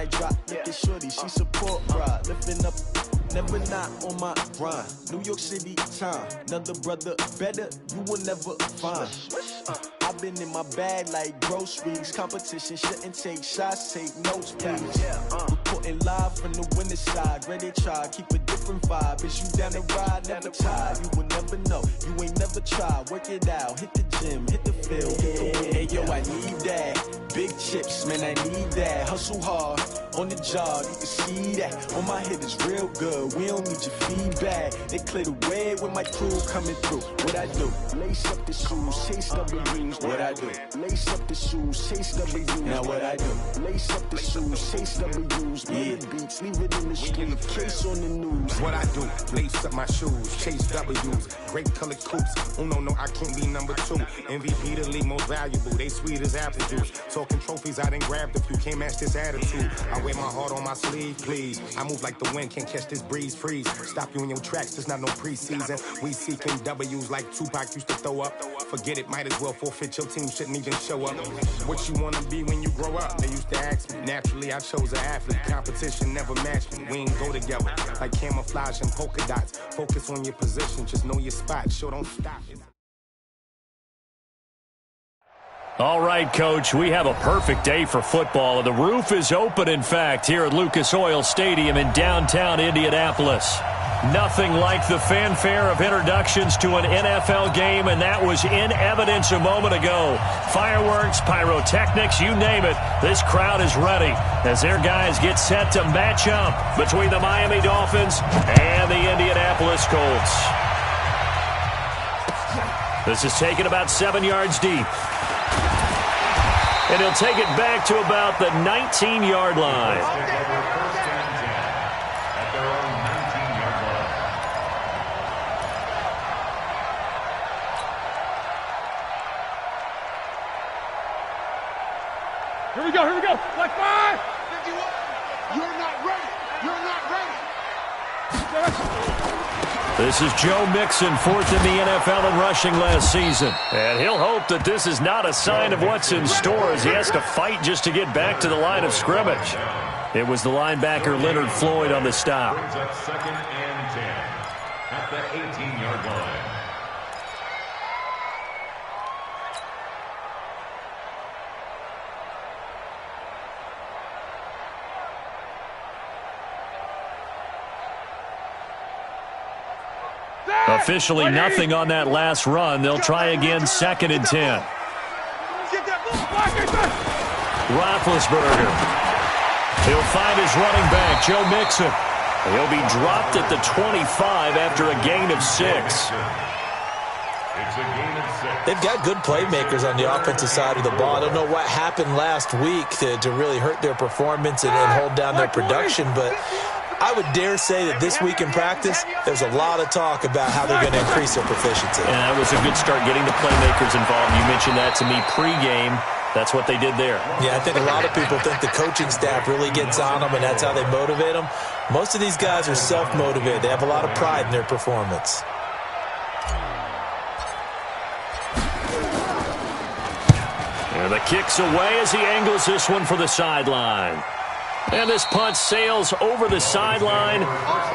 might drop. Look at shorty, she support ride. Lifting up, never not on my grind. New York City time, another brother better, you will never find. I've been in my bag like groceries. Competition shouldn't take shots, take notes, please. Reporting live from the winter side. Ready to try, keep a different vibe. Is you down the ride, never tired. You will never know, you ain't never tried. Work it out, hit the gym, hit the field. Hey yo, I need that. Big chips, man, I need that. Hustle hard, on the job, you can see that. On my head is real good, we don't need your feedback. They clear the way with my crew coming through. What I do? Lace up the shoes, chase W's. What I do? Lace up the shoes, chase W's. Now what I do? Lace up the shoes, chase W's. Yeah, beats, leave it in the street, case on the news. What I do? Lace up my shoes, chase W's. Great colored coops. Oh no, I can't be number 2. MVP the league most valuable. They sweet as apple juice. Talking trophies, I done grabbed a few. Can't match this attitude. I wear my heart on my sleeve, please. I move like the wind, can't catch this breeze. Freeze. Stop you in your tracks. There's not no preseason. We seeking W's like Tupac used to throw up. Forget it, might as well forfeit. Your team shouldn't even show up. What you wanna be when you grow up? They used to ask me. Naturally, I chose an athlete. Competition never matched me. We ain't go together like camouflage and polka dots. Focus on your position, just know your spot. Sure, don't stop. All right, Coach, we have a perfect day for football. The roof is open, in fact, here at Lucas Oil Stadium in downtown Indianapolis. Nothing like the fanfare of introductions to an NFL game, and that was in evidence a moment ago. Fireworks, pyrotechnics, you name it. This crowd is ready as their guys get set to match up between the Miami Dolphins and the Indianapolis Colts. This is taken about 7 yards deep. And he'll take it back to about the 19-yard line. Here we go. Black 5. 51. You're not ready. This is Joe Mixon, 4th in the NFL in rushing last season. And he'll hope that this is not a sign of what's in store as he has to fight just to get back to the line of scrimmage. It was the linebacker Leonard Floyd on the stop. Brings up 2nd and 10 at the 18-yard line. Officially nothing on that last run. They'll try again 2nd and 10. Roethlisberger. He'll find his running back, Joe Mixon. He'll be dropped at the 25 after a gain of 6. They've got good playmakers on the offensive side of the ball. I don't know what happened last week to really hurt their performance and hold down their production, but I would dare say that this week in practice, there's a lot of talk about how they're going to increase their proficiency. And that was a good start getting the playmakers involved. You mentioned that to me pregame. That's what they did there. Yeah, I think a lot of people think the coaching staff really gets on them, and that's how they motivate them. Most of these guys are self-motivated. They have a lot of pride in their performance. And the kick's away as he angles this one for the sideline. And this punt sails over the sideline.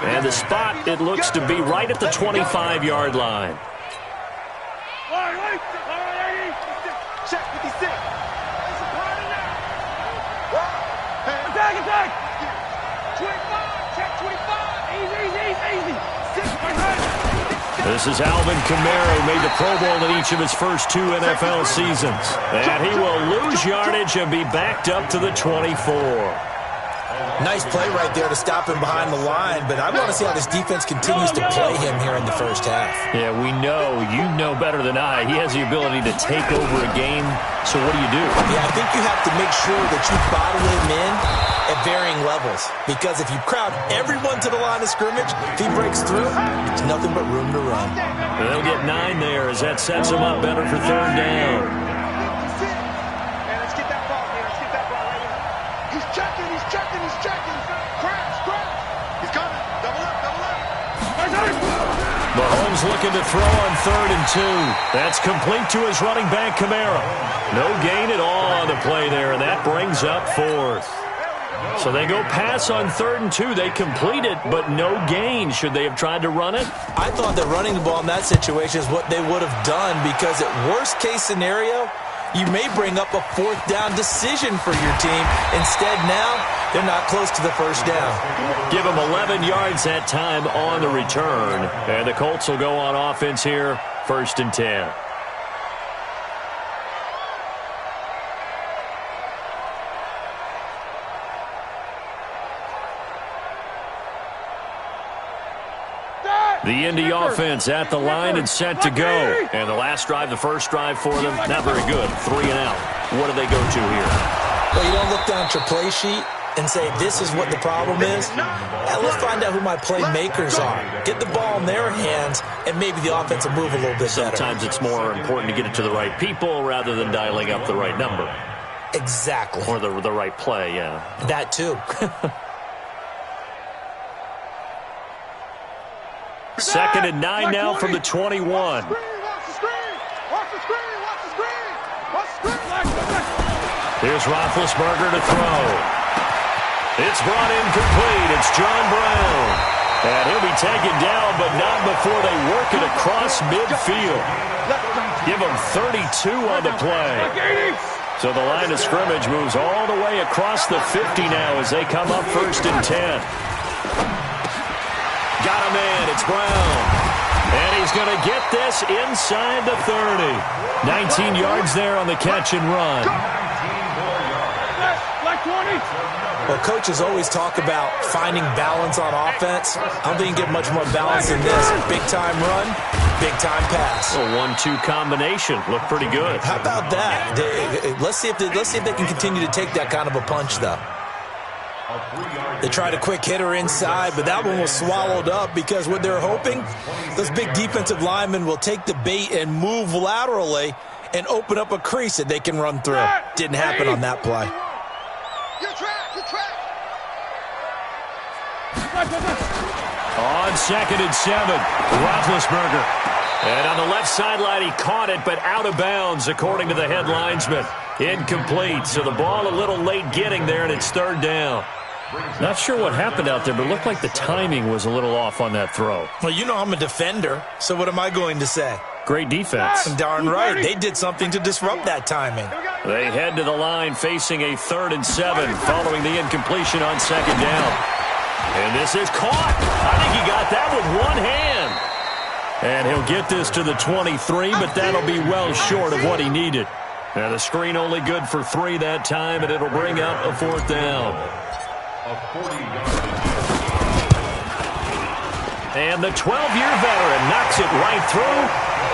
And the spot, it looks to be right at the 25-yard line. Check 56. Attack. 25. Check 25. Easy. 6. This is Alvin Kamara, who made the Pro Bowl in each of his first 2 NFL seasons. And he will lose yardage and be backed up to the 24. Nice play right there to stop him behind the line, but I want to see how this defense continues to play him here in the first half. Yeah, we know. You know better than I. He has the ability to take over a game, so what do you do? Yeah, I think you have to make sure that you bottle him in at varying levels, because if you crowd everyone to the line of scrimmage, if he breaks through, there's nothing but room to run. They'll get 9 there as that sets him up better for 3rd down. Mahomes looking to throw on 3rd and 2. That's complete to his running back, Kamara. No gain at all on the play there, and that brings up 4th. So they go pass on 3rd and 2. They complete it, but no gain. Should they have tried to run it? I thought that running the ball in that situation is what they would have done, because at worst case scenario, you may bring up a 4th down decision for your team. Instead, now they're not close to the 1st down. Give them 11 yards that time on the return. And the Colts will go on offense here, 1st and 10. The Indy offense at the line and set to go. And the last drive, the first drive for them, not very good. 3 and out. What do they go to here? Well, you don't look down at your play sheet and say, this is what the problem is. Let's find out who my playmakers are. Get the ball in their hands, and maybe the offense will move a little bit better. Sometimes it's more important to get it to the right people rather than dialing up the right number. Exactly. Or the right play, yeah. That too. 2nd and 9 now from the 21. Here's Roethlisberger to throw. It's brought in complete. It's John Brown. And he'll be taken down, but not before they work it across midfield. Give him 32 on the play. So the line of scrimmage moves all the way across the 50 now as they come up 1st and 10. Got him in. It's Brown. And he's going to get this inside the 30. 19 yards there on the catch and run. Well, coaches always talk about finding balance on offense. I don't think you get much more balance than this. Big-time run, big-time pass. A 1-2 combination. Looked pretty good. How about that? Let's see if they can continue to take that kind of a punch, though. They tried a quick hitter inside, but that one was swallowed up because what they're hoping, those big defensive linemen will take the bait and move laterally and open up a crease that they can run through. Didn't happen on that play. On 2nd and 7, Roethlisberger. And on the left sideline, he caught it, but out of bounds, according to the head linesman. Incomplete, so the ball a little late getting there, and it's 3rd down. Not sure what happened out there, but it looked like the timing was a little off on that throw. Well, you know I'm a defender, so what am I going to say? Great defense. Darn right. They did something to disrupt that timing. They head to the line facing a 3rd and 7 following the incompletion on 2nd down. And this is caught. I think he got that with one hand. And he'll get this to the 23, but that'll be well short of what he needed. And the screen only good for 3 that time, and it'll bring up a 4th down. And the 12-year veteran knocks it right through.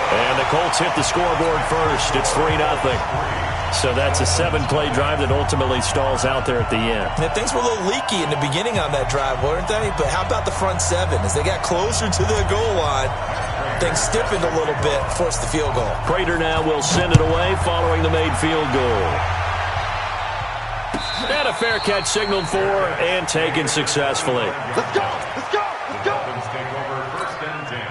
And the Colts hit the scoreboard first. It's 3-0. So that's a 7-play drive that ultimately stalls out there at the end. Now, things were a little leaky in the beginning on that drive, weren't they? But how about the front 7? As they got closer to the goal line, things stiffened a little bit, forced the field goal. Prater now will send it away following the made field goal. And a fair catch signaled for and taken successfully. Let's go! Let's go! Let's go! Dolphins take over 1st and 10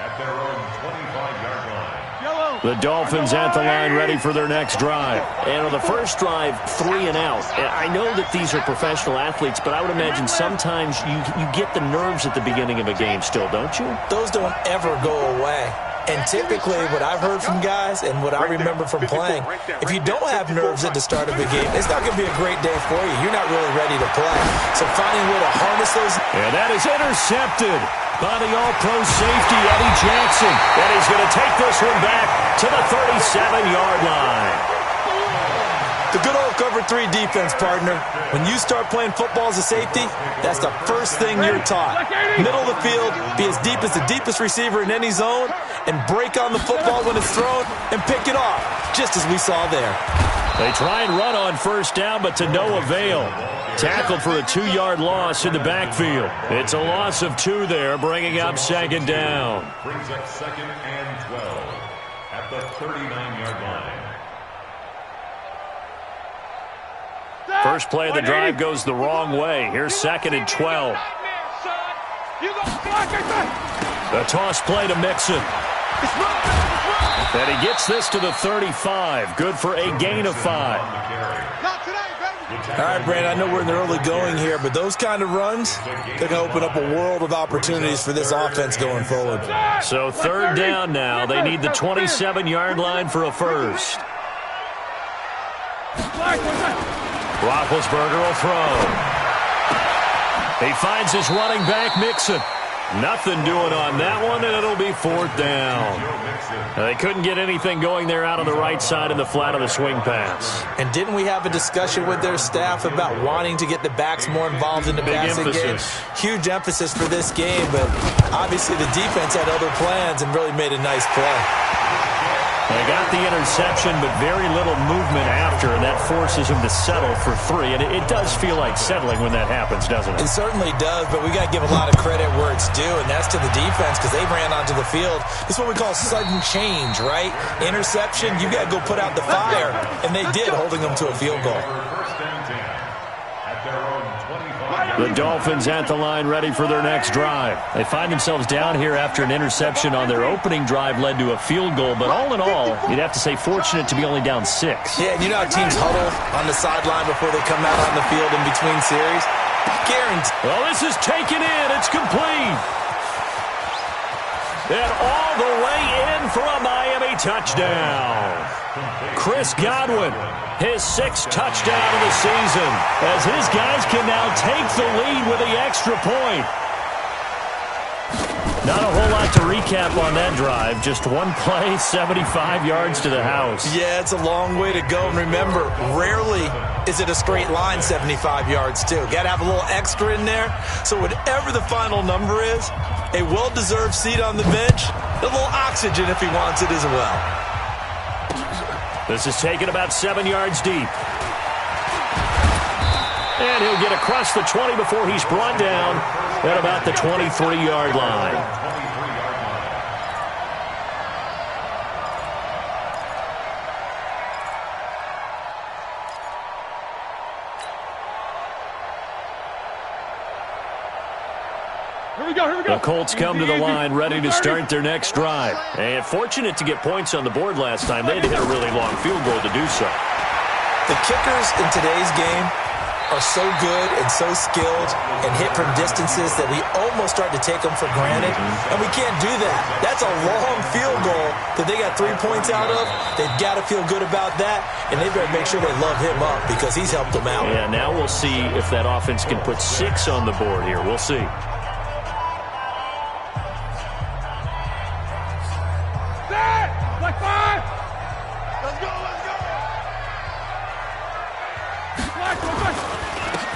at their own 25-yard line. Yellow. The Dolphins at the line ready for their next drive. And on the first drive, 3 and out. And I know that these are professional athletes, but I would imagine sometimes you get the nerves at the beginning of a game still, don't you? Those don't ever go away. And typically what I've heard from guys and what I remember from playing, if you don't have nerves at the start of the game, it's not going to be a great day for you. You're not really ready to play. So finding a way to harness those. And that is intercepted by the all-pro safety, Eddie Jackson. And he's going to take this one back to the 37-yard line. The good old cover 3 defense, partner. When you start playing football as a safety, that's the first thing you're taught. Middle of the field, be as deep as the deepest receiver in any zone, and break on the football when it's thrown and pick it off, just as we saw there. They try and run on 1st down, but to no avail. Tackled for a 2-yard loss in the backfield. It's a loss of 2 there, bringing up 2nd down. Brings up 2nd and 12 at the 39-yard line. First play of the drive goes the wrong way. Here's 2nd and 12. The toss play to Mixon. And he gets this to the 35. Good for a gain of 5. Not today, baby. All right, Brandon, I know we're in the early going here, but those kind of runs, they're going to open up a world of opportunities for this offense going forward. So third down now. They need the 27-yard line for a first. Roethlisberger will throw. He finds his running back, Mixon. Nothing doing on that one, and it'll be fourth down. They couldn't get anything going there out on the right side in the flat of the swing pass. And didn't we have a discussion with their staff about wanting to get the backs more involved in the passing game? Huge emphasis for this game, but obviously the defense had other plans and really made a nice play. They got the interception, but very little movement after, and that forces him to settle for 3. And it does feel like settling when that happens, doesn't it? It certainly does, but we got to give a lot of credit where it's due, and that's to the defense because they ran onto the field. This is what we call sudden change, right? Interception, you got to go put out the fire, and they did, holding them to a field goal. The Dolphins at the line ready for their next drive. They find themselves down here after an interception on their opening drive led to a field goal. But all in all, you'd have to say fortunate to be only down 6. Yeah, and you know how teams huddle on the sideline before they come out on the field in between series? Guaranteed. Well, this is taken in. It's complete. And all the way in for a Miami touchdown. Chris Godwin, his 6th touchdown of the season, as his guys can now take the lead with the extra point. Not a whole lot to recap on that drive. Just one play, 75 yards to the house. Yeah, it's a long way to go. And remember, rarely is it a straight line 75 yards, too. Got to have a little extra in there. So whatever the final number is, a well-deserved seat on the bench, a little oxygen if he wants it as well. This is taken about 7 yards deep. And he'll get across the 20 before he's brought down at about the 23-yard line. The Colts come to the line ready to start their next drive. And fortunate to get points on the board last time. They had to hit a really long field goal to do so. The kickers in today's game are so good and so skilled and hit from distances that we almost start to take them for granted. And we can't do that. That's a long field goal that they got 3 points out of. They've got to feel good about that, and they better make sure they love him up because he's helped them out. Yeah, now we'll see if that offense can put 6 on the board here. We'll see.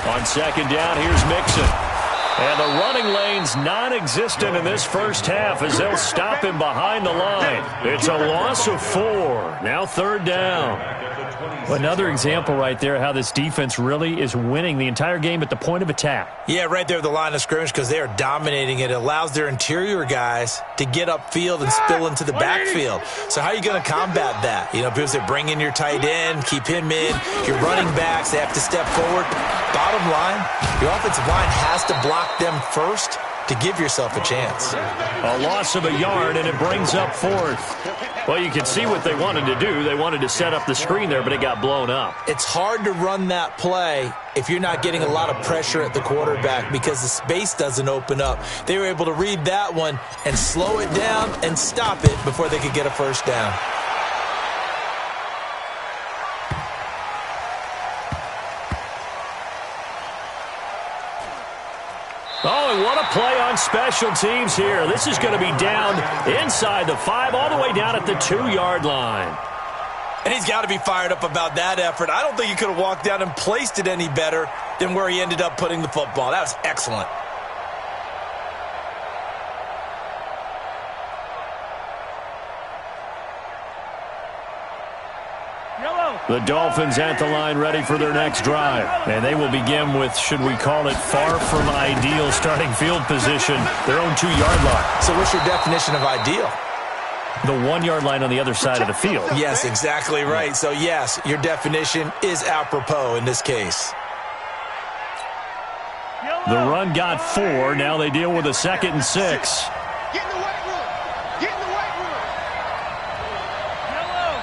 On second down, here's Mixon. And the running lane's non-existent in this first half as they'll stop him behind the line. It's a loss of 4. Now third down. Another example right there how this defense really is winning the entire game at the point of attack. Yeah, right there at the line of scrimmage because they are dominating it. It allows their interior guys to get upfield and spill into the backfield. So how are you going to combat that? You know, people say bring in your tight end, keep him in. Your running backs, they have to step forward. Bottom line, your offensive line has to block them first to give yourself a chance. A loss of a yard, and it brings up 4th. Well, you can see what they wanted to do. They wanted to set up the screen there, but it got blown up. It's hard to run that play if you're not getting a lot of pressure at the quarterback because the space doesn't open up. They were able to read that one and slow it down and stop it before they could get a first down. Oh, and what a play on special teams here. This is going to be down inside the 5, all the way down at the 2-yard line. And he's got to be fired up about that effort. I don't think he could have walked down and placed it any better than where he ended up putting the football. That was excellent. The Dolphins at the line ready for their next drive. And they will begin with, should we call it, far from ideal starting field position, their own 2-yard line. So what's your definition of ideal? The 1-yard line on the other side of the field. Yes, exactly right. So, yes, your definition is apropos in this case. The run got 4. Now they deal with a 2nd and 6. Get in the weight room. Get in the weight room. Yellow.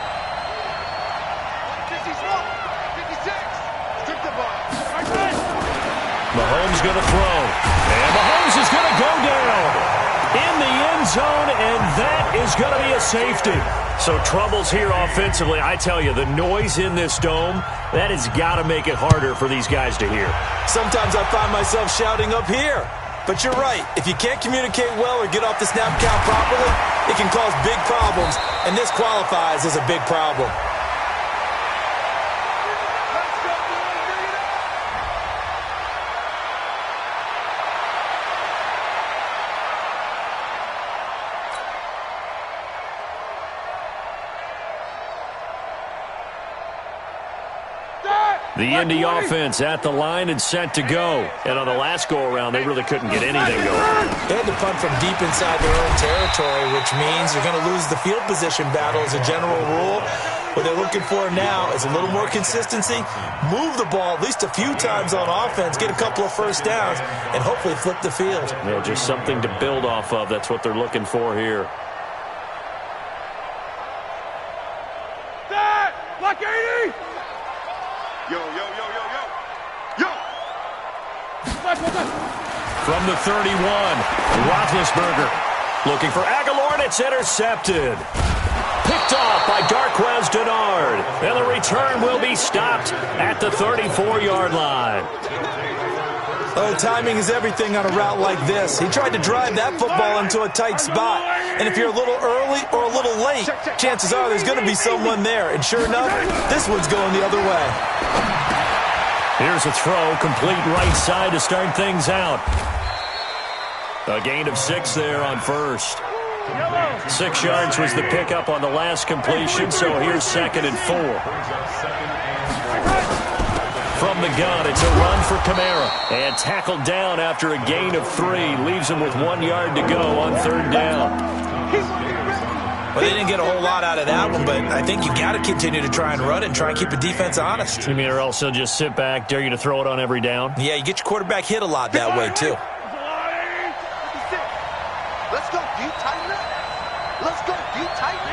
56. Strip the ball. Mahomes going to throw. And Mahomes is going to go down in the end zone, and that is going to be a safety. So troubles here offensively. I tell you, the noise in this dome, that has got to make it harder for these guys to hear. Sometimes I find myself shouting up here. But you're right. If you can't communicate well or get off the snap count properly, it can cause big problems, and this qualifies as a big problem. The Indy offense at the line and set to go. And on the last go-around, they really couldn't get anything going. They had to punt from deep inside their own territory, which means you're going to lose the field position battle as a general rule. What they're looking for now is a little more consistency, move the ball at least a few times on offense, get a couple of first downs, and hopefully flip the field. Yeah, just something to build off of. That's what they're looking for here. Dad! Block 80! Yo, yo, yo, yo, yo. Yo! From the 31, Roethlisberger looking for Aguilar, and it's intercepted. Picked off by Darqueze Dennard. And the return will be stopped at the 34-yard line. Oh, timing is everything on a route like this. He tried to drive that football into a tight spot. And if you're a little early or a little late, chances are there's going to be someone there. And sure enough, this one's going the other way. Here's a throw, complete right side to start things out. A gain of 6 there on first. 6 yards was the pickup on the last completion, so here's 2nd and 4. From the gun, it's a run for Kamara. And tackled down after a gain of 3. Leaves him with 1 yard to go on 3rd down. Well, they didn't get a whole lot out of that one, but I think you got to continue to try and run it and try and keep the defense honest. You mean, or else they'll just sit back, dare you to throw it on every down? Yeah, you get your quarterback hit a lot that way, too. Let's go, deep, tighten up. Let's go, deep, tighten.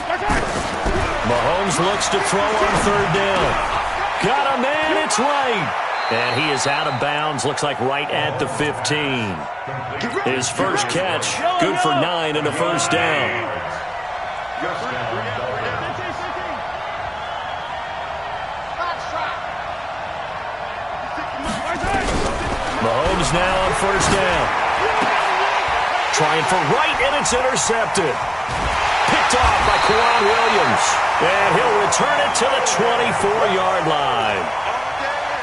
15. Mahomes looks to throw on 3rd down. Got a man, it's right. And he is out of bounds, looks like right at the 15. His first catch, good for 9 and a first down. Mahomes now on 1st down. Trying for right, and it's intercepted. Picked off by Quan Williams. And he'll return it to the 24-yard line.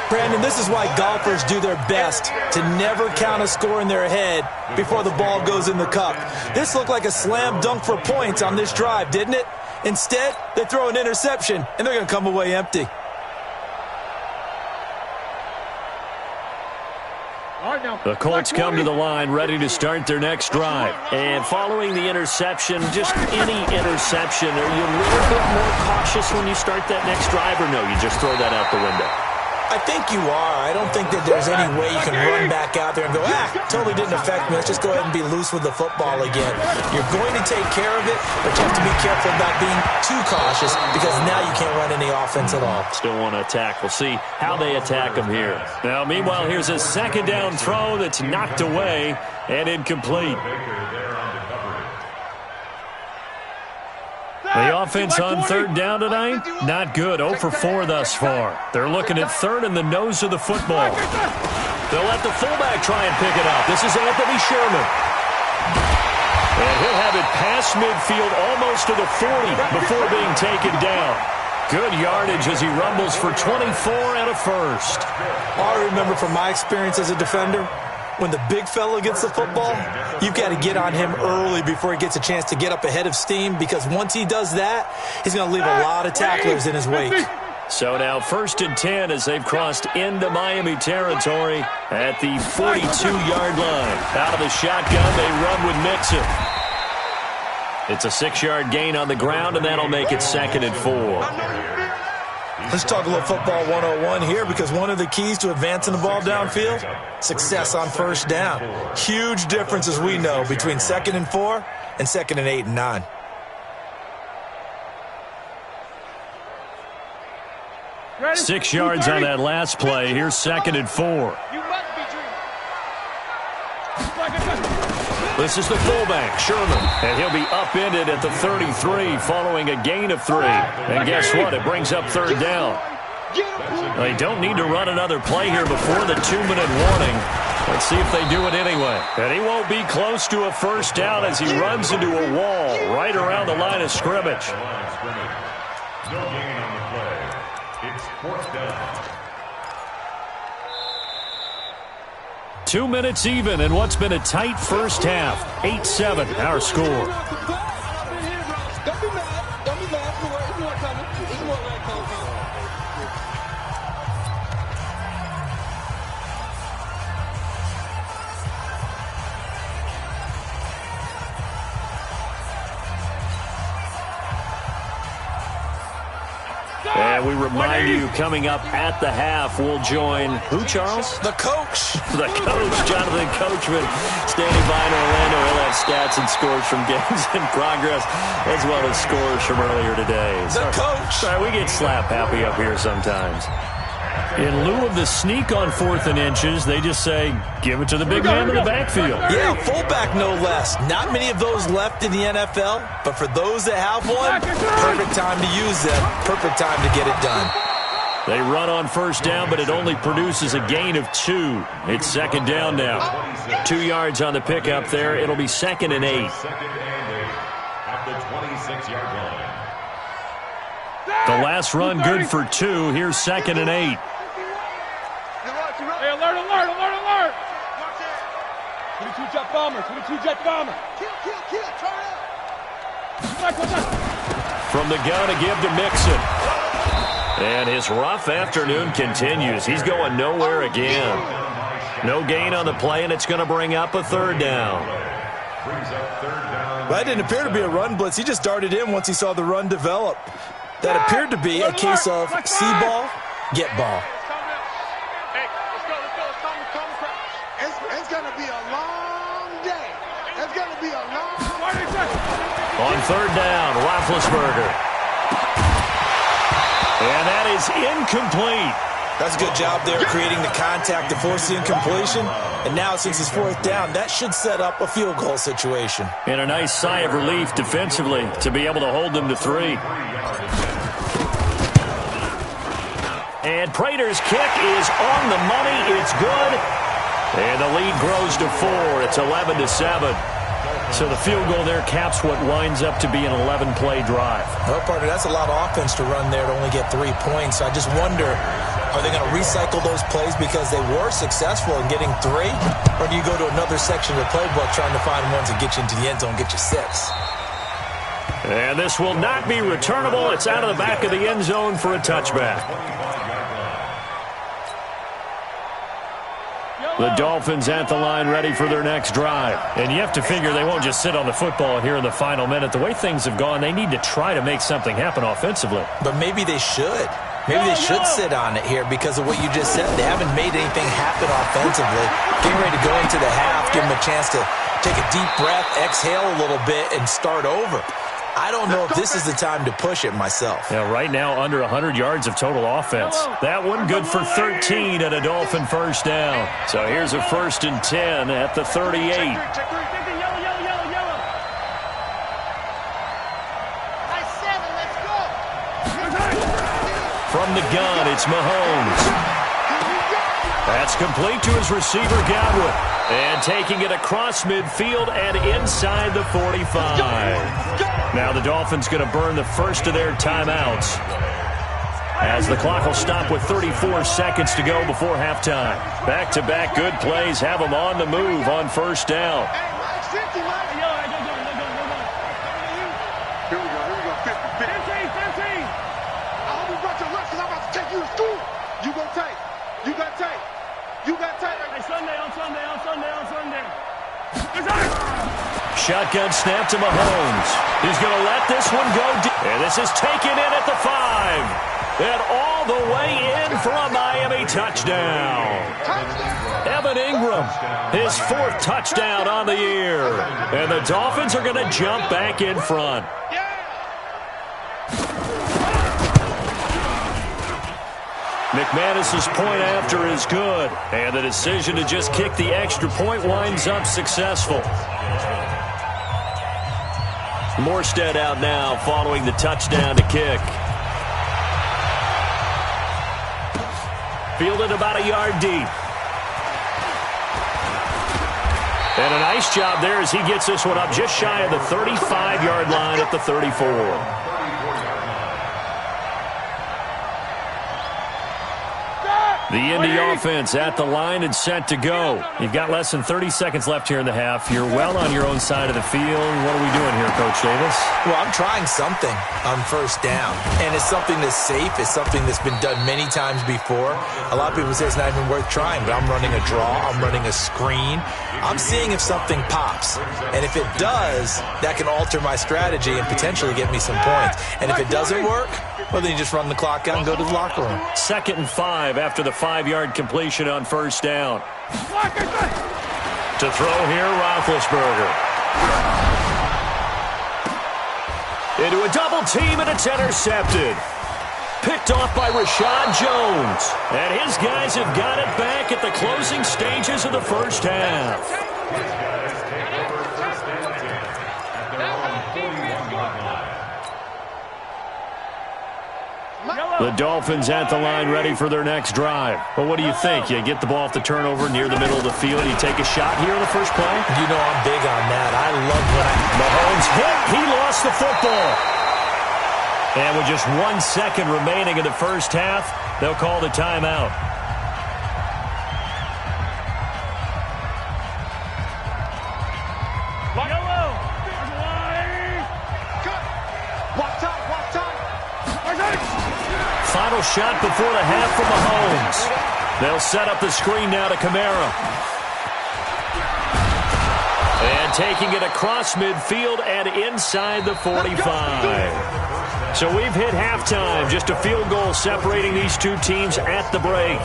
Brandon, this is why golfers do their best to never count a score in their head before the ball goes in the cup. This looked like a slam dunk for points on this drive, didn't it? Instead, they throw an interception, and they're going to come away empty. The Colts come to the line ready to start their next drive. And following the interception, just any interception, are you a little bit more cautious when you start that next drive, or no, you just throw that out the window? I think you are. I don't think that there's any way you can run back out there and go, totally didn't affect me. Let's just go ahead and be loose with the football again. You're going to take care of it, but you have to be careful about being too cautious because now you can't run any offense at all. Still want to attack. We'll see how they attack them here. Now, meanwhile, here's a 2nd down throw that's knocked away and incomplete. The offense on 3rd down tonight, not good. 0 for 4 thus far. They're looking at 3rd in the nose of the football. They'll let the fullback try and pick it up. This is Anthony Sherman. And he'll have it past midfield almost to the 40 before being taken down. Good yardage as he rumbles for 24 and a first. All I remember from my experience as a defender, when the big fella gets the football, you've got to get on him early before he gets a chance to get up ahead of steam, because once he does that, he's going to leave a lot of tacklers in his wake. So now 1st and 10 as they've crossed into Miami territory at the 42-yard line. Out of the shotgun, they run with Mixon. It's a 6-yard gain on the ground, and that'll make it 2nd and 4. Let's talk a little football 101 here, because one of the keys to advancing the ball downfield, success on 1st down. Huge difference, as we know, between 2nd and 4 and 2nd and 8 and 9. 6 yards on that last play. Here's 2nd and 4. This is the fullback, Sherman, and he'll be upended at the 33 following a gain of 3. And guess what? It brings up 3rd down. They don't need to run another play here before the 2-minute warning. Let's see if they do it anyway. And he won't be close to a 1st down as he runs into a wall right around the line of scrimmage. No gain on the play. It's 4th down. 2 minutes even in what's been a tight first half. 8-7, our score. Don't be mad. Don't be mad. There's more coming. There's more right coming. And we remind you, coming up at the half, we'll join who, Charles? The coach. The coach, Jonathan Coachman, standing by in Orlando. He'll have stats and scores from games in progress, as well as scores from earlier today. The coach. Sorry, we get slap happy up here sometimes. In lieu of the sneak on 4th and inches, they just say, give it to the big man in the backfield. Yeah, fullback no less. Not many of those left in the NFL, but for those that have one, perfect time to use them. Perfect time to get it done. They run on 1st down, but it only produces a gain of 2. It's 2nd down now. 2 yards on the pickup there. It'll be 2nd and 8. 2nd and 8 at the 26-yard line. The last run good for 2. Here's 2nd and 8. Hey, alert, alert, alert, alert! 22 jet bomber, 22 jet bomber. Kill, turn up. From the gun, a give to Mixon. And his rough afternoon continues. He's going nowhere again. No gain on the play, and it's going to bring up a 3rd down. That didn't appear to be a run blitz. He just darted in once he saw the run develop. That appeared to be a case of see ball, get ball. It's going to be a long day. It's going to be a long day. On 3rd down, Roethlisberger. And that is incomplete. That's a good job there creating the contact to force the incompletion. And now since it's 4th down, that should set up a field goal situation. And a nice sigh of relief defensively to be able to hold them to 3. And Prater's kick is on the money. It's good. And the lead grows to 4. It's 11-7. So the field goal there caps what winds up to be an 11-play drive. Well, partner, that's a lot of offense to run there to only get 3 points. I just wonder, are they going to recycle those plays because they were successful in getting 3? Or do you go to another section of the playbook trying to find ones that get you into the end zone, get you 6? And this will not be returnable. It's out of the back of the end zone for a touchback. The Dolphins at the line ready for their next drive. And you have to figure they won't just sit on the football here in the final minute. The way things have gone, they need to try to make something happen offensively. But maybe they should. Maybe they should sit on it here because of what you just said. They haven't made anything happen offensively. Getting ready to go into the half, give them a chance to take a deep breath, exhale a little bit, and start over. I don't know if this is the time to push it myself. Yeah, right now under 100 yards of total offense. That one good for 13 at a Dolphin 1st down. So here's a 1st and 10 at the 38. From the gun, it's Mahomes. That's complete to his receiver, Godwin. And taking it across midfield and inside the 45. Now the Dolphins going to burn the first of their timeouts, as the clock will stop with 34 seconds to go before halftime. Back-to-back good plays have them on the move on 1st down. Here we go. 15. I hope you brought your lunch because I'm about to take you to school. You got tape. Hey, Sunday. Shotgun snap to Mahomes. He's going to let this one go deep. And this is taken in at the 5. And all the way in for a Miami touchdown. Evan Ingram, his 4th touchdown on the year. And the Dolphins are going to jump back in front. McManus's point after is good, and the decision to just kick the extra point winds up successful. Morstead out now following the touchdown to kick. Fielded about a yard deep. And a nice job there as he gets this one up just shy of the 35-yard line at the 34. The Indy offense at the line and set to go. You've got less than 30 seconds left here in the half. You're well on your own side of the field. What are we doing here, Coach Davis? Well, I'm trying something on first down, and it's something that's safe. It's something that's been done many times before. A lot of people say it's not even worth trying, but I'm running a draw. I'm running a screen. I'm seeing if something pops, and if it does, that can alter my strategy and potentially get me some points. And if it doesn't work, well, then you just run the clock out and go to the locker room. 2nd and 5 after the 5-yard completion on first down. To throw here, Roethlisberger. Into a double team, and it's intercepted. Picked off by Rashad Jones. And his guys have got it back at the closing stages of the first half. The Dolphins at the line ready for their next drive. Well, what do you think? You get the ball off the turnover near the middle of the field. You take a shot here in the first play? You know I'm big on that. I love when Mahomes hit. He lost the football. And with just 1 second remaining in the first half, they'll call the timeout. Final shot before the half from Mahomes. They'll set up the screen now to Kamara. And taking it across midfield and inside the 45. So we've hit halftime. Just a field goal separating these two teams at the break.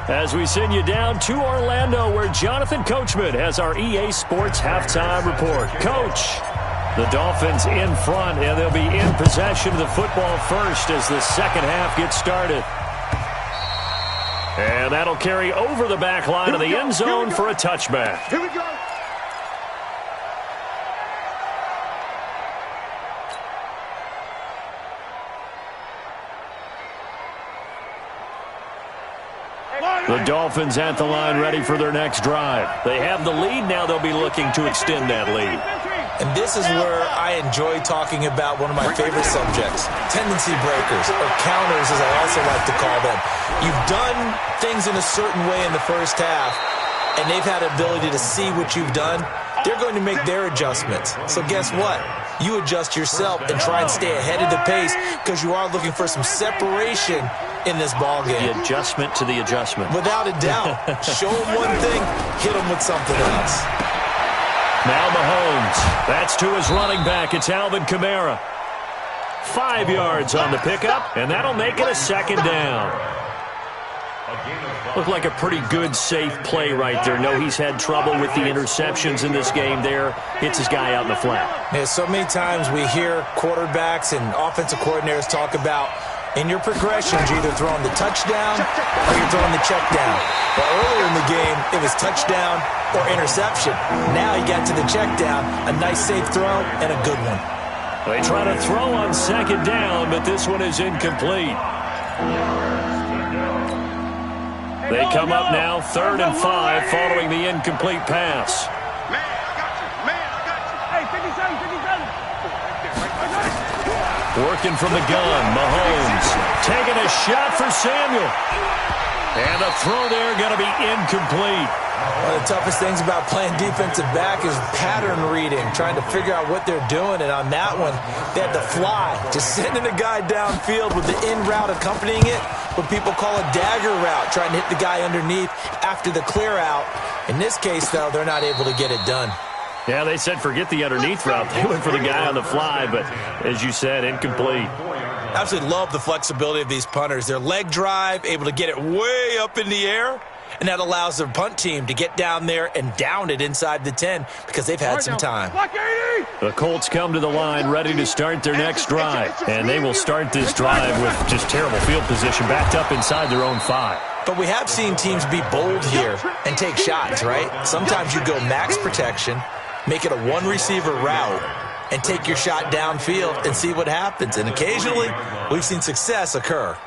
As we send you down to Orlando, where Jonathan Coachman has our EA Sports halftime report. Coach. The Dolphins in front, and they'll be in possession of the football first as the second half gets started. And that'll carry over the back line of the end zone for a touchback. Here we go. The Dolphins at the line ready for their next drive. They have the lead. Now they'll be looking to extend that lead. And this is where I enjoy talking about one of my favorite subjects, tendency breakers, or counters as I also like to call them. You've done things in a certain way in the first half, and they've had the ability to see what you've done. They're going to make their adjustments. So guess what? You adjust yourself and try and stay ahead of the pace because you are looking for some separation in this ball game. The adjustment to the adjustment. Without a doubt. Show them one thing, hit them with something else. Now Mahomes. That's to his running back. It's Alvin Kamara. 5 yards on the pickup, and that'll make it a second down. Looked like a pretty good, safe play right there. No, he's had trouble with the interceptions in this game there. Hits his guy out in the flat. Yeah, so many times we hear quarterbacks and offensive coordinators talk about in your progressions, you're either throwing the touchdown or you're throwing the check down. Well, earlier in the game, it was touchdown or interception. Now he got to the check down, a nice safe throw, and a good one. They try to throw on second down, but this one is incomplete. They come up now 3rd and 5 following the incomplete pass. Man, I got you. Man, I got you. Hey, 57. Working from the gun, Mahomes taking a shot for Samuel. And the throw there going to be incomplete. One of the toughest things about playing defensive back is pattern reading, trying to figure out what they're doing. And on that one, they had to fly, just sending a guy downfield with the in route accompanying it, what people call a dagger route, trying to hit the guy underneath after the clear out. In this case, though, they're not able to get it done. Yeah, they said forget the underneath route. They went for the guy on the fly, but as you said, incomplete. I absolutely love the flexibility of these punters. Their leg drive, able to get it way up in the air, and that allows their punt team to get down there and down it inside the 10 because they've had some time. The Colts come to the line ready to start their next drive, and they will start this drive with just terrible field position backed up inside their own 5. But we have seen teams be bold here and take shots, right? Sometimes you go max protection, make it a one-receiver route, and take your shot downfield and see what happens. And occasionally, we've seen success occur.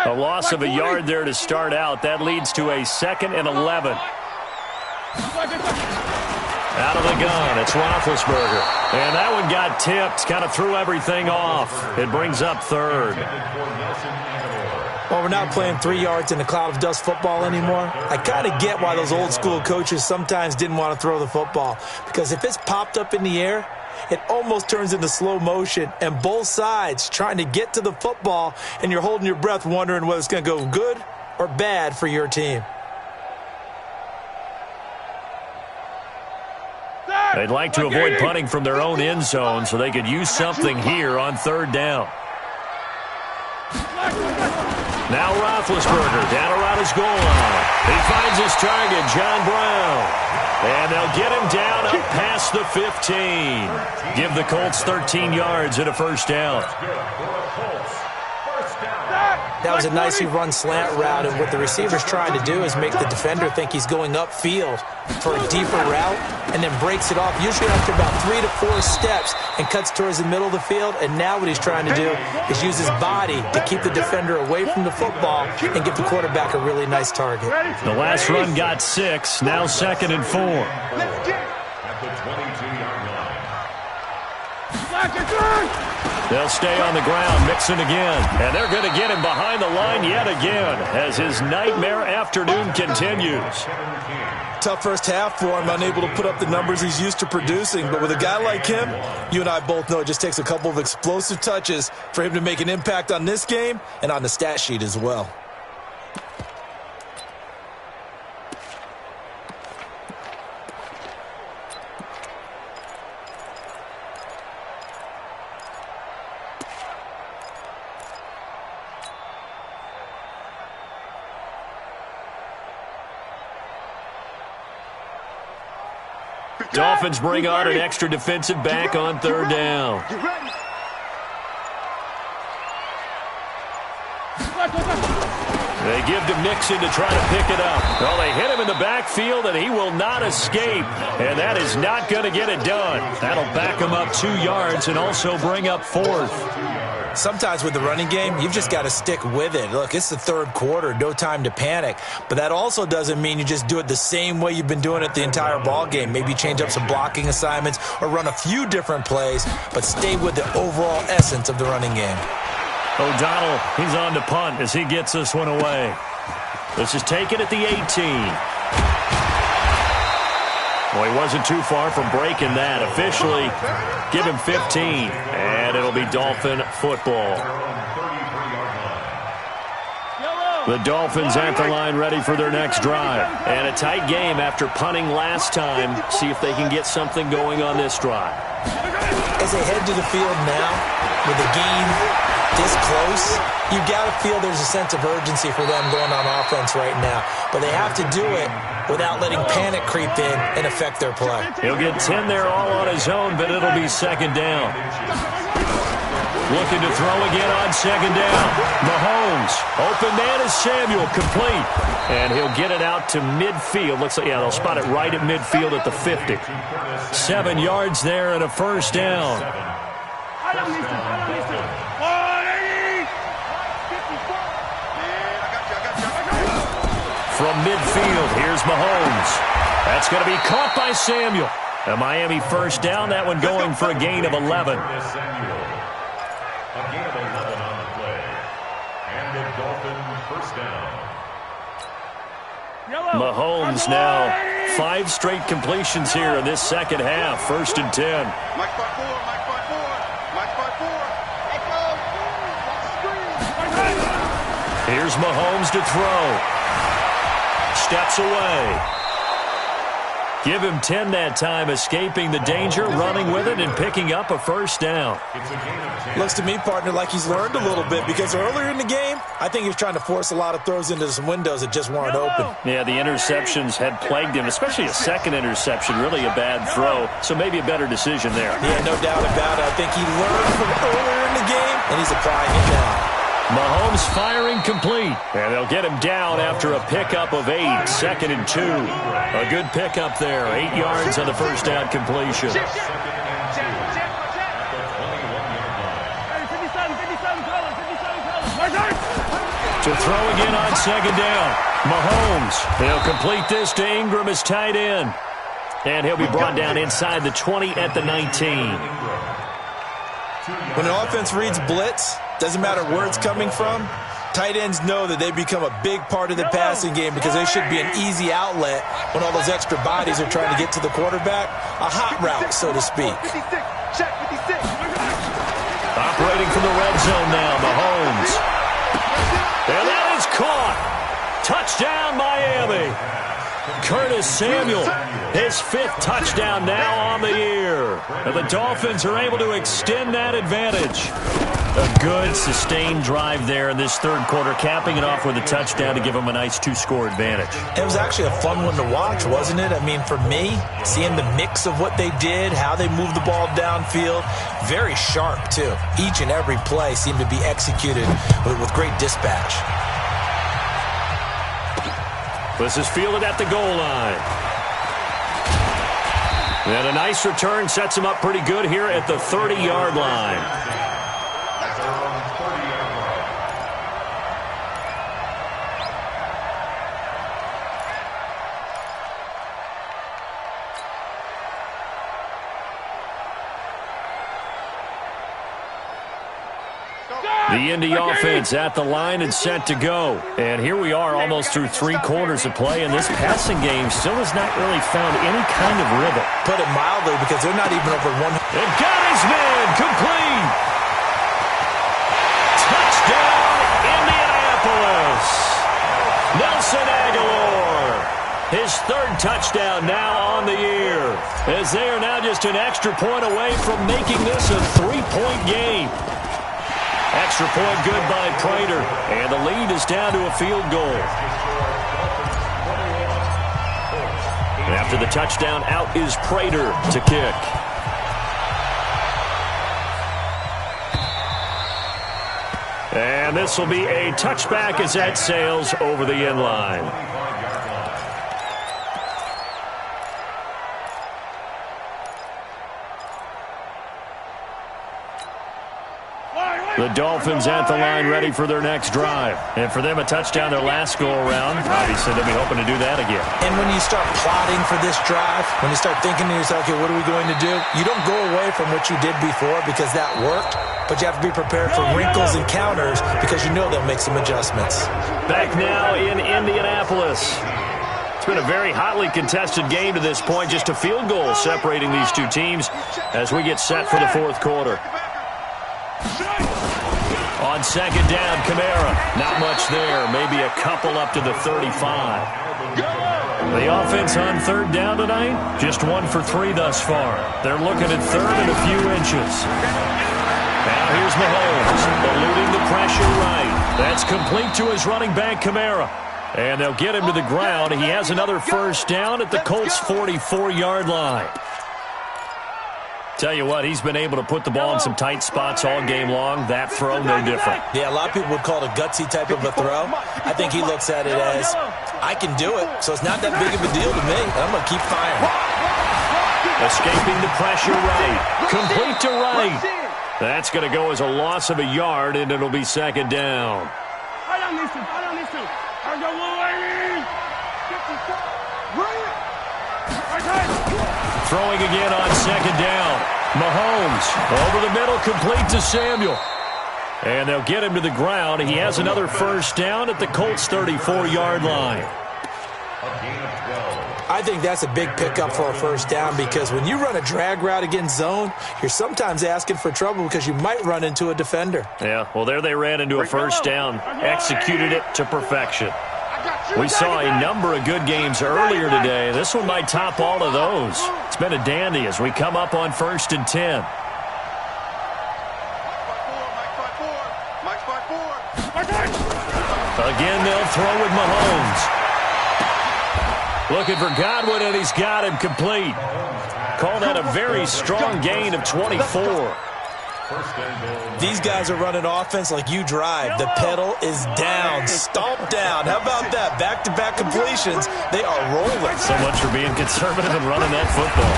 A loss of a yard there to start out. That leads to a 2nd and 11. Out of the gun, it's Roethlisberger. And that one got tipped, kind of threw everything off. It brings up 3rd. Well, we're not playing 3 yards in a cloud of dust football anymore. I kind of get why those old school coaches sometimes didn't want to throw the football. Because if it's popped up in the air, it almost turns into slow motion, and both sides trying to get to the football, and you're holding your breath wondering whether it's going to go good or bad for your team. They'd like to avoid punting from their own end zone so they could use something here on 3rd down. Now Roethlisberger down around his goal line. He finds his target, John Brown. And they'll get him down up past the 15. Give the Colts 13 yards and a 1st down. That was a nicely run slant route, and what the receiver's trying to do is make the defender think he's going upfield for a deeper route and then breaks it off, usually after about 3 to 4 steps, and cuts towards the middle of the field. And now what he's trying to do is use his body to keep the defender away from the football and give the quarterback a really nice target. The last run got 6, now 2nd and 4. At the 22-yard line. They'll stay on the ground, Mixon again. And they're going to get him behind the line yet again as his nightmare afternoon continues. Tough first half for him, unable to put up the numbers he's used to producing. But with a guy like him, you and I both know it just takes a couple of explosive touches for him to make an impact on this game and on the stat sheet as well. Dolphins bring on an extra defensive back on 3rd down. They give to Mixon to try to pick it up. Well, they hit him in the backfield, and he will not escape. And that is not going to get it done. That'll back him up 2 yards and also bring up 4th. Sometimes with the running game, you've just got to stick with it. Look, it's the 3rd quarter, no time to panic. But that also doesn't mean you just do it the same way you've been doing it the entire ball game. Maybe change up some blocking assignments or run a few different plays, but stay with the overall essence of the running game. O'Donnell, he's on to punt as he gets this one away. This is taken at the 18. Well, he wasn't too far from breaking that. Officially, give him 15, and it'll be Dolphin football. The Dolphins at the line ready for their next drive. And a tight game after punting last time. See if they can get something going on this drive. As they head to the field now, with the game this close, you got to feel there's a sense of urgency for them going on offense right now. But they have to do it without letting panic creep in and affect their play. He'll get 10 there all on his own, but it'll be 2nd down. Looking to throw again on 2nd down. Mahomes, open man is Samuel, complete. And he'll get it out to midfield. Looks like, yeah, they'll spot it right at midfield at the 50. 7 yards there and a 1st down. From midfield, here's Mahomes. That's going to be caught by Samuel. A Miami 1st down, that one going for a gain of 11. A gain of 11 on the play. And the Dolphin 1st down. Mahomes now 5 straight completions here in this 2nd half. 1st and 10. Mike 5-4, Mike 5-4, Mike 5-4. Here's Mahomes to throw. Steps away. Give him 10 that time, escaping the danger, running with it, and picking up a first down. Looks to me, partner, like he's learned a little bit, because earlier in the game, I think he was trying to force a lot of throws into some windows that just weren't open. Yeah, the interceptions had plagued him, especially a second interception, really a bad throw, so maybe a better decision there. Yeah, no doubt about it. I think he learned from earlier in the game, and he's applying it now. Mahomes firing complete, and they'll get him down after a pickup of 8, 2nd and 2. A good pickup there, 8 yards on the first down completion. To throw again on 2nd down. Mahomes, he'll complete this to Ingram as tight end. And he'll be brought down inside the 20 at the 19. When an offense reads blitz, doesn't matter where it's coming from, tight ends know that they become a big part of the passing game because they should be an easy outlet when all those extra bodies are trying to get to the quarterback. A hot route, so to speak. Operating from the red zone now, Mahomes. And that is caught. Touchdown, Miami. Curtis Samuel, his 5th touchdown now on the year. And the Dolphins are able to extend that advantage. A good, sustained drive there in this third quarter, capping it off with a touchdown to give them a nice 2-score advantage. It was actually a fun one to watch, wasn't it? I mean, for me, seeing the mix of what they did, how they moved the ball downfield, very sharp, too. Each and every play seemed to be executed with great dispatch. This is fielded at the goal line. And a nice return sets him up pretty good here at the 30-yard line. The Indy offense at the line and set to go. And here we are almost through 3 quarters of play, and this passing game still has not really found any kind of rhythm. Put it mildly, because they're not even over 100. And got his man complete. Touchdown, Indianapolis. Nelson Aguilar. His 3rd touchdown now on the year, as they are now just an extra point away from making this a 3-point game. Extra point good by Prater, and the lead is down to a field goal. After the touchdown, out is Prater to kick. And this will be a touchback as that sails over the end line. The Dolphins at the line ready for their next drive. And for them, a touchdown their last go-around. Obviously, they'll be hoping to do that again. And when you start plotting for this drive, when you start thinking to yourself, okay, what are we going to do? You don't go away from what you did before because that worked, but you have to be prepared for wrinkles and counters because you know they'll make some adjustments. Back now in Indianapolis. It's been a very hotly contested game to this point. Just a field goal separating these two teams as we get set for the 4th quarter. On 2nd down, Kamara. Not much there. Maybe a couple up to the 35. The offense on 3rd down tonight, just 1 for 3 thus far. They're looking at 3rd and a few inches. Now here's Mahomes, eluding the pressure right. That's complete to his running back, Kamara. And they'll get him to the ground. He has another first down at the Colts' 44-yard line. Tell you what, he's been able to put the ball in some tight spots all game long. That throw, no different. Yeah, a lot of people would call it a gutsy type of a throw. I think he looks at it as, I can do it, so it's not that big of a deal to me. I'm going to keep firing. Escaping the pressure right. Complete to right. That's going to go as a loss of a yard, and it'll be 2nd down. Throwing again on 2nd down. Mahomes over the middle, complete to Samuel. And they'll get him to the ground. He has another first down at the Colts' 34-yard line. A gain of 12. I think that's a big pickup for a first down because when you run a drag route against zone, you're sometimes asking for trouble because you might run into a defender. Yeah, well, there they ran into a first down, executed it to perfection. We saw a number of good games earlier today. This one might top all of those. It's been a dandy as we come up on 1st and 10. Again, they'll throw with Mahomes. Looking for Godwin, and he's got him complete. Called out a very strong gain of 24. These guys are running offense like you drive. The pedal is down, stomp down. How about that? Back-to-back completions. They are rolling. So much for being conservative and running that football.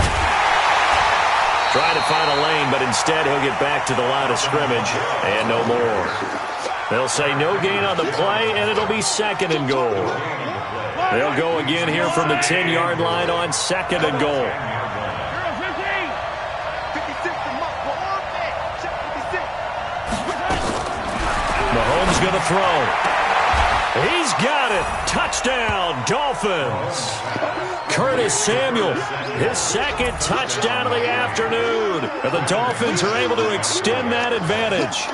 Trying to find a lane, but instead he'll get back to the line of scrimmage and no more. They'll say no gain on the play, and it'll be 2nd and goal. They'll go again here from the 10-yard line on 2nd and goal. Mahomes going to throw. He's got it. Touchdown, Dolphins. Curtis Samuel, his 2nd touchdown of the afternoon. And the Dolphins are able to extend that advantage.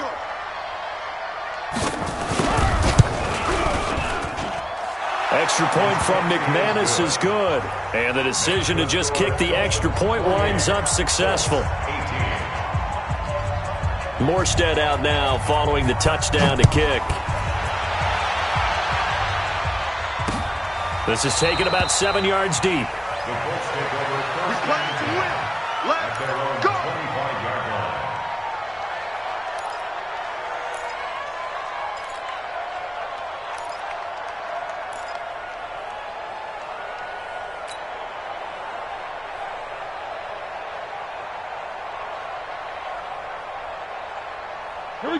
Extra point from McManus is good. And the decision to just kick the extra point winds up successful. Morstead out now following the touchdown to kick. This is taken about 7 yards deep. Let's go.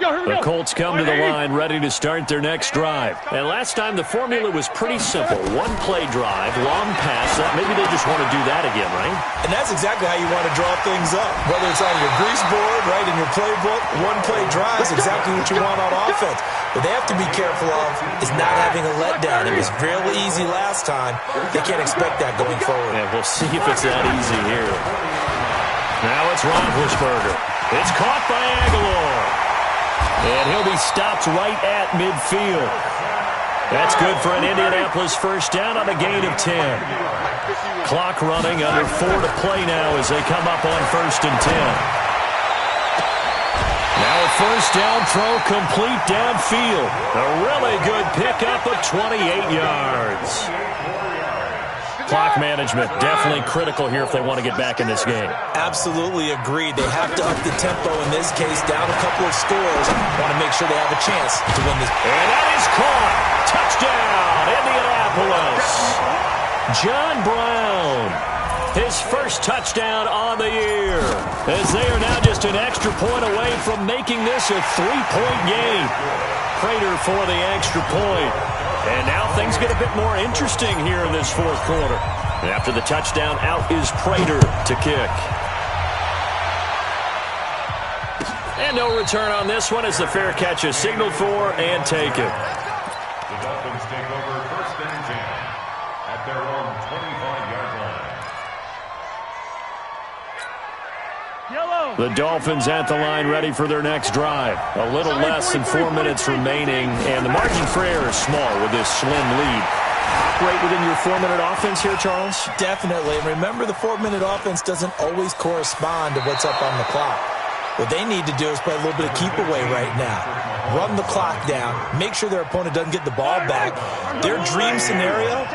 The Colts come to the line ready to start their next drive. And last time the formula was pretty simple. One play drive, long pass. Maybe they just want to do that again, right? And that's exactly how you want to draw things up. Whether it's on your grease board, right, in your playbook, one play drive is exactly what you want on offense. What they have to be careful of is not having a letdown. It was really easy last time. They can't expect that going forward. Yeah, we'll see if it's that easy here. Now it's Roethlisberger. It's caught by Aguilar. And he'll be stopped right at midfield. That's good for an Indianapolis first down on a gain of 10. Clock running, under 4 to play now as they come up on 1st and 10. Now a first down throw complete downfield. A really good pickup of 28 yards. Clock management definitely critical here if they want to get back in this game. Absolutely agreed. They have to up the tempo in this case, down a couple of scores. Want to make sure they have a chance to win this. And that is caught. Touchdown, Indianapolis. John Brown, his first touchdown on the year, as they are now just an extra point away from making this a 3-point game. Prater for the extra point. And now things get a bit more interesting here in this 4th quarter. After the touchdown, out is Prater to kick. And no return on this one as the fair catch is signaled for and taken. The Dolphins take over 1st and 10 at their own 25-yard line. The Dolphins at the line ready for their next drive. A little less than 4 minutes remaining, and the margin for error is small with this slim lead. Operate within your 4-minute offense here, Charles? Definitely. And remember, the 4-minute offense doesn't always correspond to what's up on the clock. What they need to do is play a little bit of keep away right now. Run the clock down. Make sure their opponent doesn't get the ball back. Their dream scenario,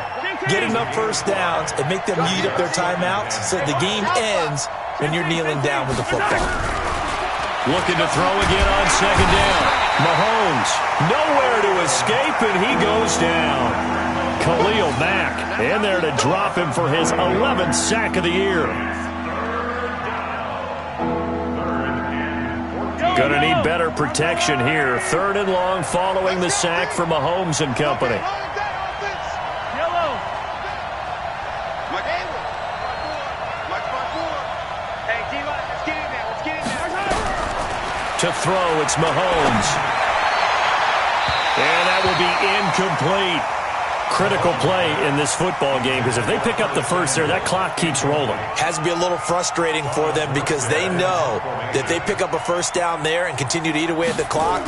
get enough first downs and make them eat up their timeouts so the game ends when you're kneeling down with the football. Looking to throw again on 2nd down. Mahomes, nowhere to escape, and he goes down. Khalil Mack in there to drop him for his 11th sack of the year. Going to need better protection here. 3rd and long following the sack for Mahomes and company. To throw, it's Mahomes. And that will be incomplete. critical play in this football game because if they pick up the first there, that clock keeps rolling. Has to be a little frustrating for them because they know that they pick up a first down there and continue to eat away at the clock,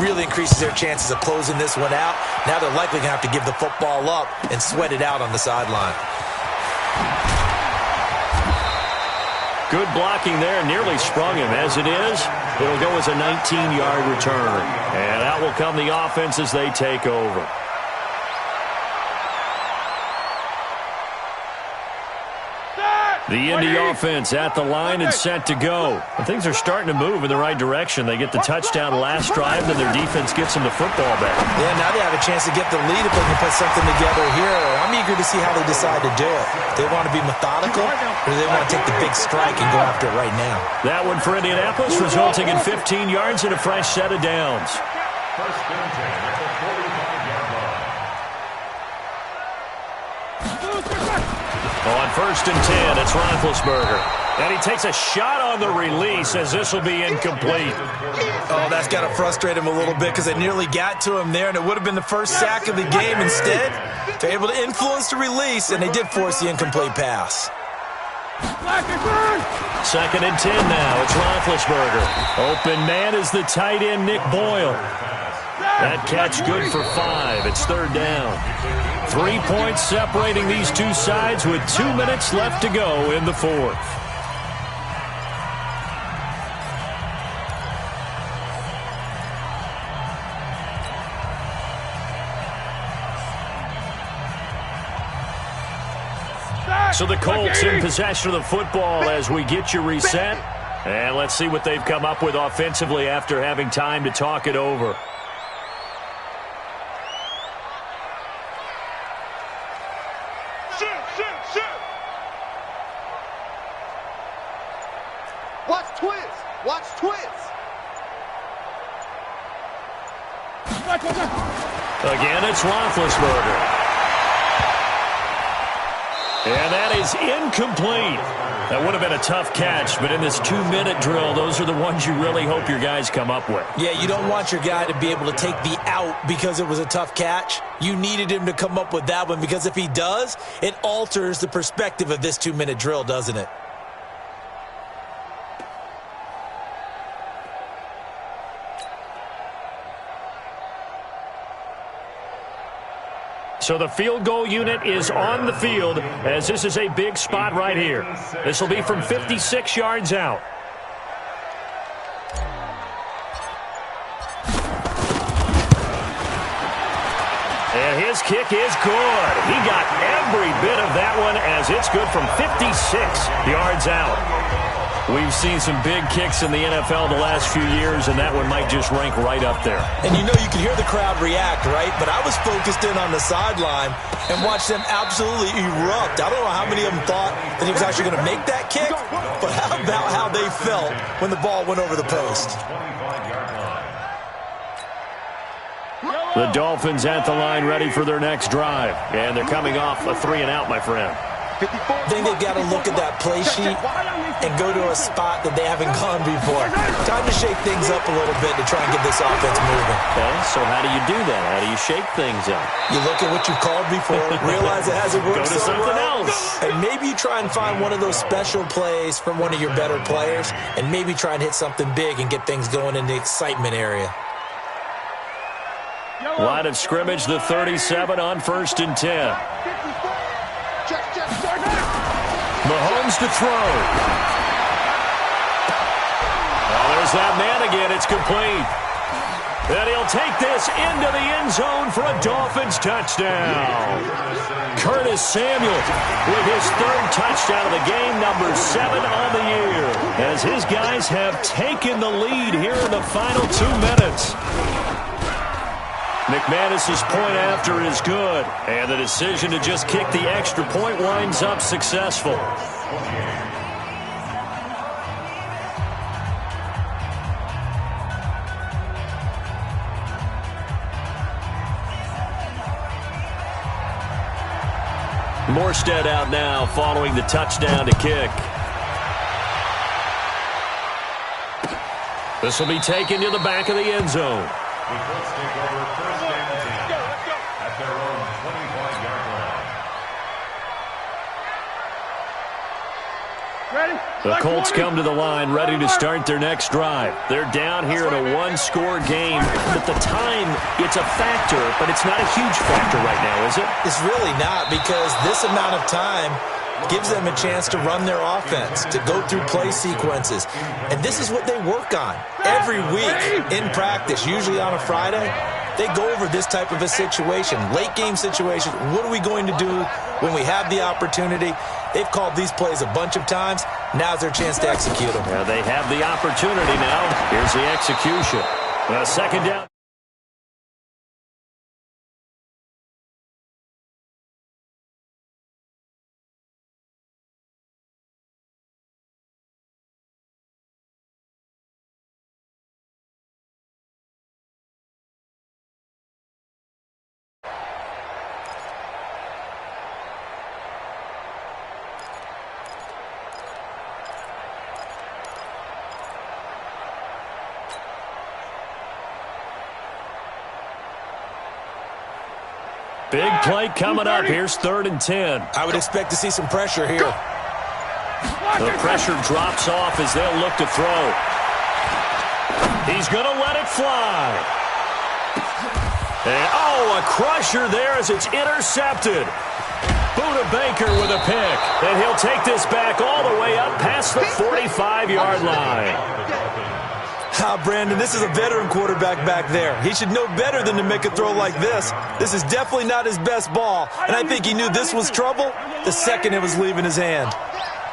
really increases their chances of closing this one out. Now they're likely going to have to give the football up and sweat it out on the sideline. Good blocking there, nearly sprung him. As it is, it'll go as a 19-yard return. And out will come the offense as they take over. The Indy offense at the line and set to go. And things are starting to move in the right direction. They get the touchdown last drive, then their defense gets them the football back. Yeah, now they have a chance to get the lead if they can put something together here. I'm eager to see how they decide to do it. Do they want to be methodical, or do they want to take the big strike and go after it right now? That one for Indianapolis, resulting in 15 yards and a fresh set of downs. First and 10 at the 45-yard line. On first and 10, it's Roethlisberger. And he takes a shot on the release as this will be incomplete. Oh, that's got to frustrate him a little bit because it nearly got to him there, and it would have been the first sack of the game. Instead, they're able to influence the release, and they did force the incomplete pass. Second and 10 now. It's Roethlisberger. Open man is the tight end, Nick Boyle. That catch good for 5. It's third down. 3 points separating these two sides with 2 minutes left to go in the fourth. So the Colts in possession of the football as we get you reset. And let's see what they've come up with offensively after having time to talk it over. Watch twins. Watch twins. Again, it's Roethlisberger. And that is incomplete. That would have been a tough catch, but in this 2-minute drill, those are the ones you really hope your guys come up with. Yeah, you don't want your guy to be able to take the out because it was a tough catch. You needed him to come up with that one because if he does, it alters the perspective of this 2-minute drill, doesn't it? So the field goal unit is on the field as this is a big spot right here. This will be from 56 yards out. And his kick is good. He got every bit of that one as it's good from 56 yards out. We've seen some big kicks in the NFL the last few years, and that one might just rank right up there. And you know you can hear the crowd react, right? But I was focused in on the sideline and watched them absolutely erupt. I don't know how many of them thought that he was actually going to make that kick, but how about how they felt when the ball went over the post? The Dolphins at the line ready for their next drive. And they're coming off a 3-and-out, my friend. I think they've got to look at that play sheet and go to a spot that they haven't gone before. Time to shake things up a little bit to try and get this offense moving. Okay, so how do you do that? How do you shake things up? You look at what you've called before, realize it hasn't worked Go to so something well, else. and maybe you try and find one of those special plays from one of your better players, and maybe try and hit something big and get things going in the excitement area. Line of scrimmage, the 37 on first and 10. Mahomes to throw. Well, there's that man again. It's complete. And he'll take this into the end zone for a Dolphins touchdown. Curtis Samuel with his third touchdown of the game, number 7 on the year, as his guys have taken the lead here in the final 2 minutes. McManus's point after is good, and the decision to just kick the extra point winds up successful. Morstead out now following the touchdown to kick. This will be taken to the back of the end zone. The Colts take over first and 10 at their own 25. The Colts come to the line ready to start their next drive. They're down here in a one-score game. But the time, it's a factor, but it's not a huge factor right now, is it? It's really not, because this amount of time gives them a chance to run their offense, to go through play sequences. And this is what they work on every week in practice, usually on a Friday. They go over this type of a situation, late game situation. What are we going to do when we have the opportunity? They've called these plays a bunch of times. Now's their chance to execute them. Yeah, they have the opportunity now. Here's the execution. Second down. Big play coming up. Here's 3rd and 10. I would expect to see some pressure here. The pressure drops off as they'll look to throw. He's going to let it fly. And, a crusher there as it's intercepted. Buda Baker with a pick. And he'll take this back all the way up past the 45-yard line. Brandon, this is a veteran quarterback back there. He should know better than to make a throw like this. This is definitely not his best ball, and I think he knew this was trouble the second it was leaving his hand.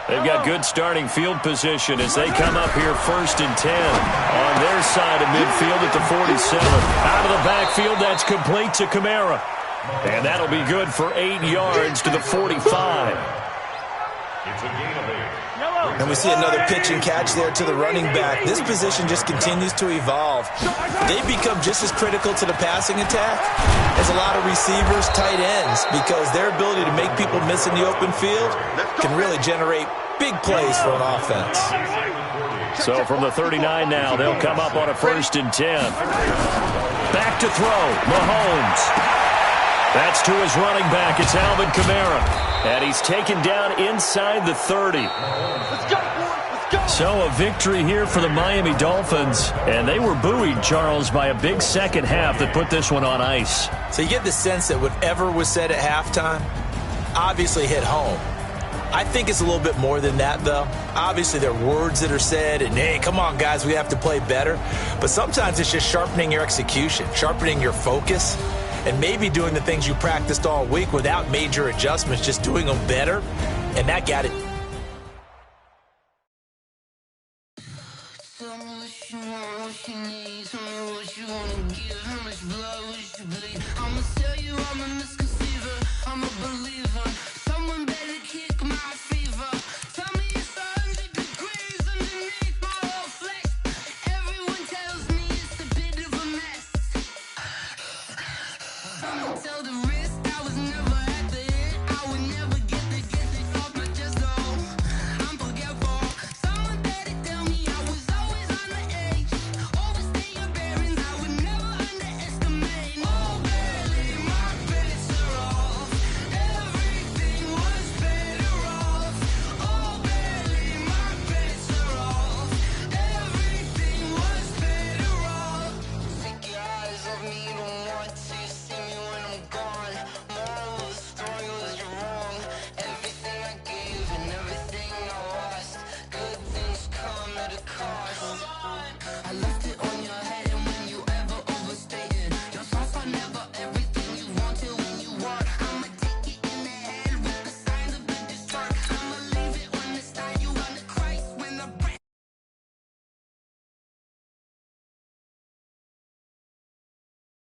They've got good starting field position as they come up here 1st and 10 on their side of midfield at the 47. Out of the backfield, that's complete to Kamara. And that'll be good for 8 yards to the 45. It's a gain of 8. And we see another pitch and catch there to the running back. This position just continues to evolve. They become just as critical to the passing attack as a lot of receivers, tight ends, because their ability to make people miss in the open field can really generate big plays for an offense. So from the 39 now, they'll come up on a 1st and 10. Back to throw, Mahomes. That's to his running back. It's Alvin Kamara. And he's taken down inside the 30. Let's go, boys. Let's go. So a victory here for the Miami Dolphins. And they were buoyed, Charles, by a big second half that put this one on ice. So you get the sense that whatever was said at halftime obviously hit home. I think it's a little bit more than that, though. Obviously, there are words that are said, and, hey, come on, guys, we have to play better. But sometimes it's just sharpening your execution, sharpening your focus, and maybe doing the things you practiced all week without major adjustments, just doing them better. And that got it